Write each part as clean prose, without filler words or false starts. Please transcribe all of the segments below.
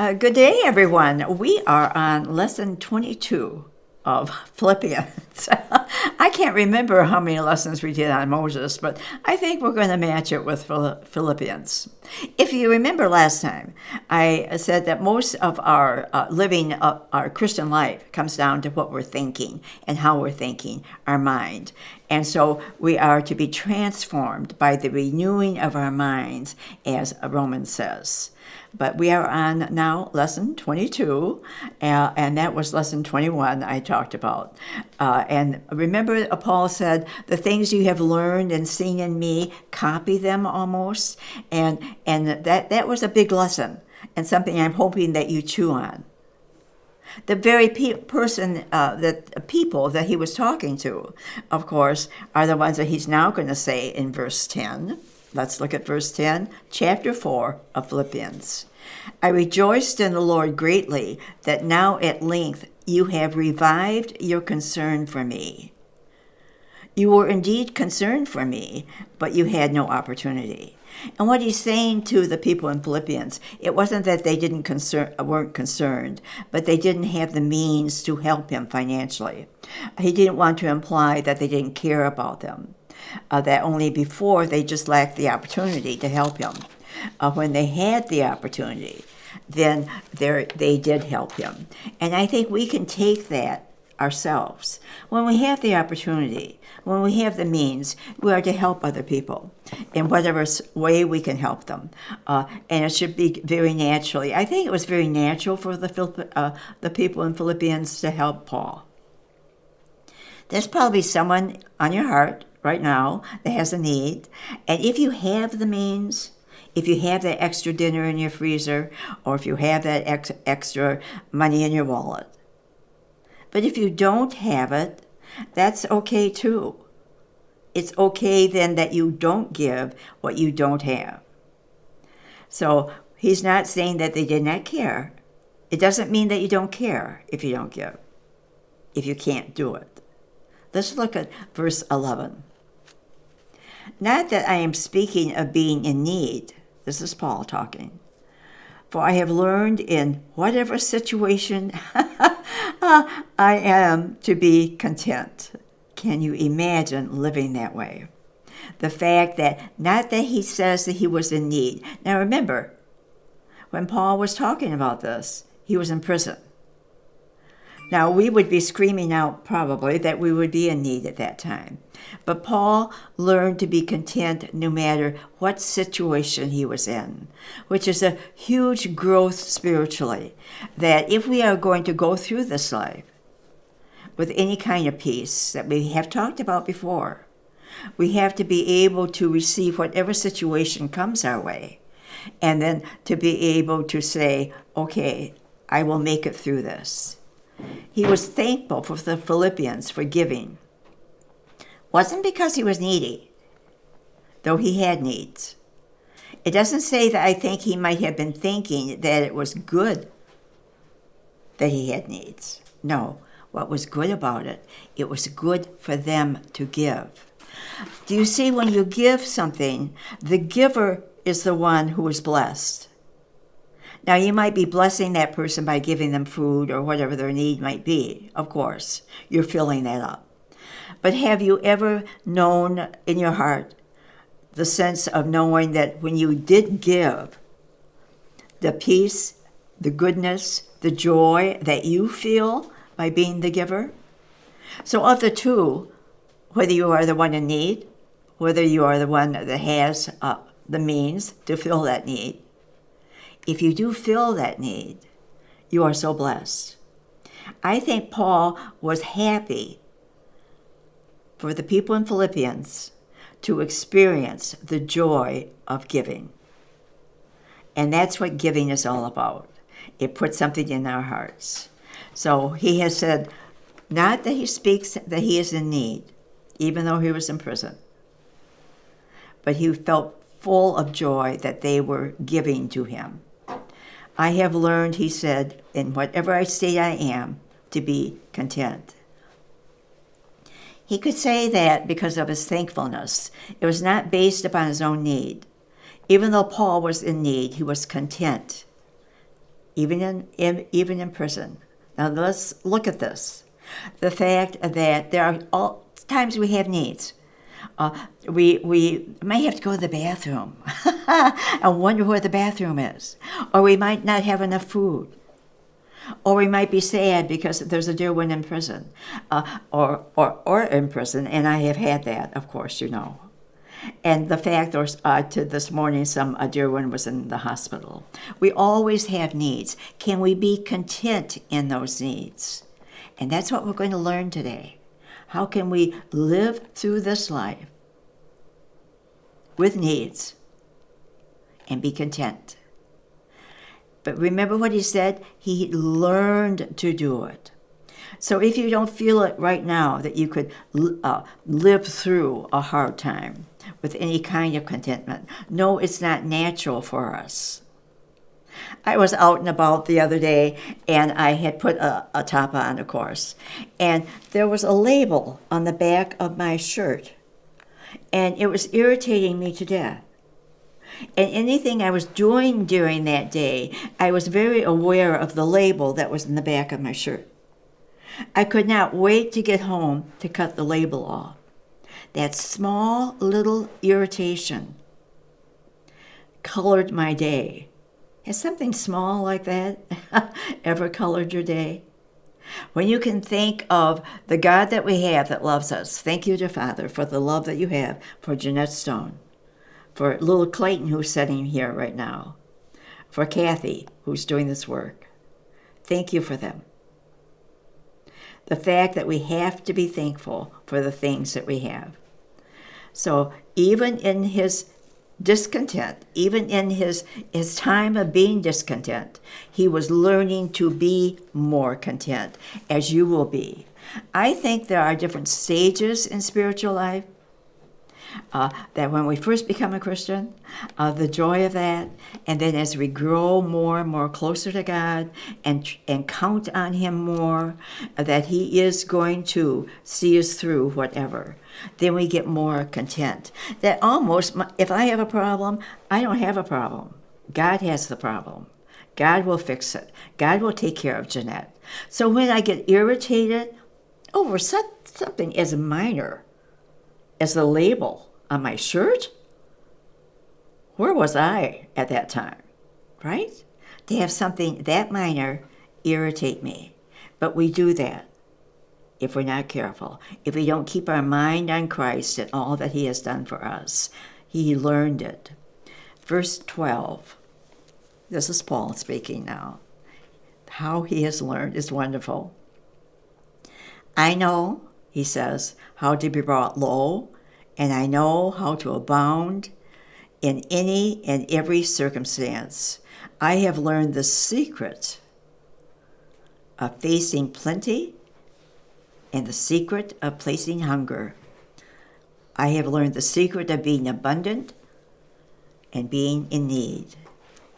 Good day, everyone. We are on lesson 22 of Philippians. I can't remember how many lessons we did on Moses, but I think we're going to match it with Philippians. If you remember last time, I said that most of our living our Christian life comes down to what we're thinking and how we're thinking, our mind. And so we are to be transformed by the renewing of our minds, as Romans says. But we are on now lesson 22, and that was lesson 21 I talked about. And remember, Paul said, the things you have learned and seen in me, copy them almost. And that was a big lesson, and something I'm hoping that you chew on. The very people that he was talking to, of course, are the ones that he's now going to say in verse 10. Let's look at verse 10, chapter 4 of Philippians. I rejoiced in the Lord greatly that now at length you have revived your concern for me. You were indeed concerned for me, but you had no opportunity. And what he's saying to the people in Philippians, it wasn't that they weren't concerned, but they didn't have the means to help him financially. He didn't want to imply that they didn't care about them. That only before they just lacked the opportunity to help him. When they had the opportunity, then they did help him. And I think we can take that ourselves. When we have the opportunity, when we have the means, we are to help other people in whatever way we can help them. And it should be very naturally. I think it was very natural for the people in Philippians to help Paul. There's probably someone on your heart right now that has a need. And if you have the means, if you have that extra dinner in your freezer, or if you have that extra money in your wallet. But if you don't have it, that's okay too. It's okay then that you don't give what you don't have. So he's not saying that they did not care. It doesn't mean that you don't care if you don't give, if you can't do it. Let's look at verse 11. Not that I am speaking of being in need. This is Paul talking. For I have learned in whatever situation I am to be content. Can you imagine living that way? The fact that not that he says that he was in need. Now remember, when Paul was talking about this, he was in prison. Now, we would be screaming out probably that we would be in need at that time. But Paul learned to be content no matter what situation he was in, which is a huge growth spiritually, that if we are going to go through this life with any kind of peace that we have talked about before, we have to be able to receive whatever situation comes our way, and then to be able to say, okay, I will make it through this. He was thankful for the Philippians for giving. Wasn't because he was needy, though he had needs. It doesn't say that I think he might have been thinking that it was good that he had needs. No, what was good about it, it was good for them to give. Do you see, when you give something, the giver is the one who is blessed. Now, you might be blessing that person by giving them food or whatever their need might be. Of course, you're filling that up. But have you ever known in your heart the sense of knowing that when you did give, the peace, the goodness, the joy that you feel by being the giver? So of the two, whether you are the one in need, whether you are the one that has the means to fill that need, if you do fill that need, you are so blessed. I think Paul was happy for the people in Philippians to experience the joy of giving. And that's what giving is all about. It puts something in our hearts. So he has said, not that he speaks that he is in need, even though he was in prison, but he felt full of joy that they were giving to him. I have learned, he said, in whatever state I am, to be content. He could say that because of his thankfulness. It was not based upon his own need. Even though Paul was in need, he was content even in prison. Now let's look at this. The fact that there are all times we have needs. We may have to go to the bathroom and wonder where the bathroom is. Or we might not have enough food. Or we might be sad because there's a dear one in prison. Or in prison, and I have had that, of course, And the fact to this morning, a dear one was in the hospital. We always have needs. Can we be content in those needs? And that's what we're going to learn today. How can we live through this life with needs and be content? But remember what he said? He learned to do it. So if you don't feel it right now that you could live through a hard time with any kind of contentment, no, it's not natural for us. I was out and about the other day, and I had put a top on, of course, and there was a label on the back of my shirt, and it was irritating me to death. And anything I was doing during that day, I was very aware of the label that was in the back of my shirt. I could not wait to get home to cut the label off. That small little irritation colored my day. Has something small like that ever colored your day? When you can think of the God that we have that loves us, thank you, dear Father, for the love that you have for Janette Stone, for little Clayton who's sitting here right now, for Kathy who's doing this work. Thank you for them. The fact that we have to be thankful for the things that we have. So even in his discontent, even in his time of being discontent, he was learning to be more content, as you will be. I think there are different stages in spiritual life. That when we first become a Christian, the joy of that, and then as we grow more and more closer to God and count on him more, that he is going to see us through whatever, then we get more content. That almost, if I have a problem, I don't have a problem. God has the problem. God will fix it. God will take care of Janette. So when I get irritated over something as minor as the label on my shirt, where was I at that time, right? To have something that minor irritate me. But we do that if we're not careful, if we don't keep our mind on Christ and all that he has done for us. He learned it. Verse 12, this is Paul speaking now. How he has learned is wonderful. I know, he says, how to be brought low, and I know how to abound in any and every circumstance. I have learned the secret of facing plenty and the secret of placing hunger. I have learned the secret of being abundant and being in need.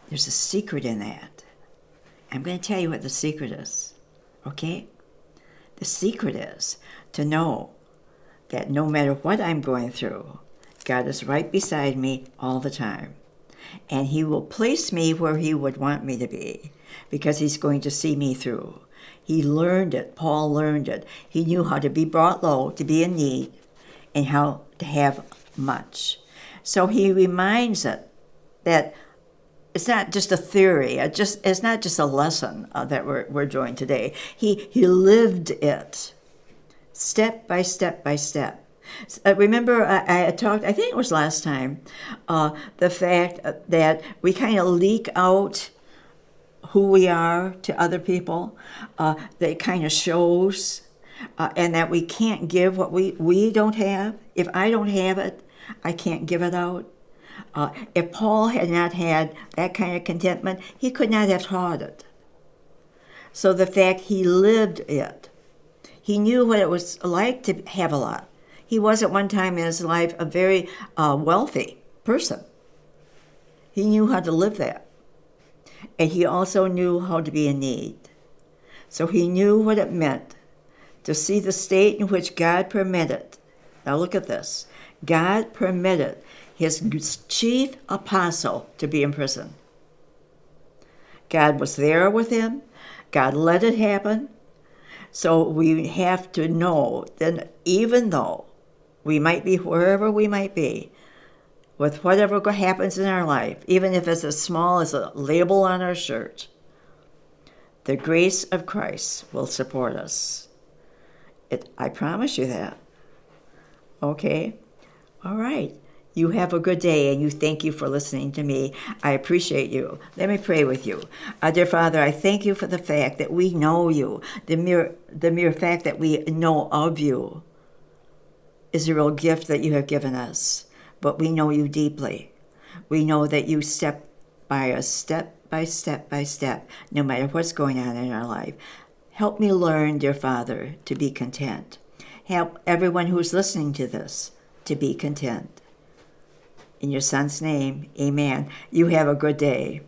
There's a secret in that. I'm going to tell you what the secret is, okay? The secret is to know that no matter what I'm going through, God is right beside me all the time. And he will place me where he would want me to be because he's going to see me through. He learned it. Paul learned it. He knew how to be brought low, to be in need, and how to have much. So he reminds it that it's not just a theory. It's not just a lesson that we're doing today. He lived it. Step by step by step. Remember, I talked, I think it was last time, the fact that we kind of leak out who we are to other people. That kind of shows, and that we can't give what we don't have. If I don't have it, I can't give it out. If Paul had not had that kind of contentment, he could not have taught it. So the fact he lived it, he knew what it was like to have a lot. He was at one time in his life a very wealthy person. He knew how to live that. And he also knew how to be in need. So he knew what it meant to see the state in which God permitted. Now look at this. God permitted his chief apostle to be in prison. God was there with him. God let it happen. So we have to know that even though we might be wherever we might be, with whatever happens in our life, even if it's as small as a label on our shirt, the grace of Christ will support us. I promise you that. Okay? All right. You have a good day, and you thank you for listening to me. I appreciate you. Let me pray with you. Dear Father, I thank you for the fact that we know you. The mere fact that we know of you is a real gift that you have given us. But we know you deeply. We know that you step by us, step by step by step, no matter what's going on in our life. Help me learn, dear Father, to be content. Help everyone who's listening to this to be content. In your Son's name, amen. You have a good day.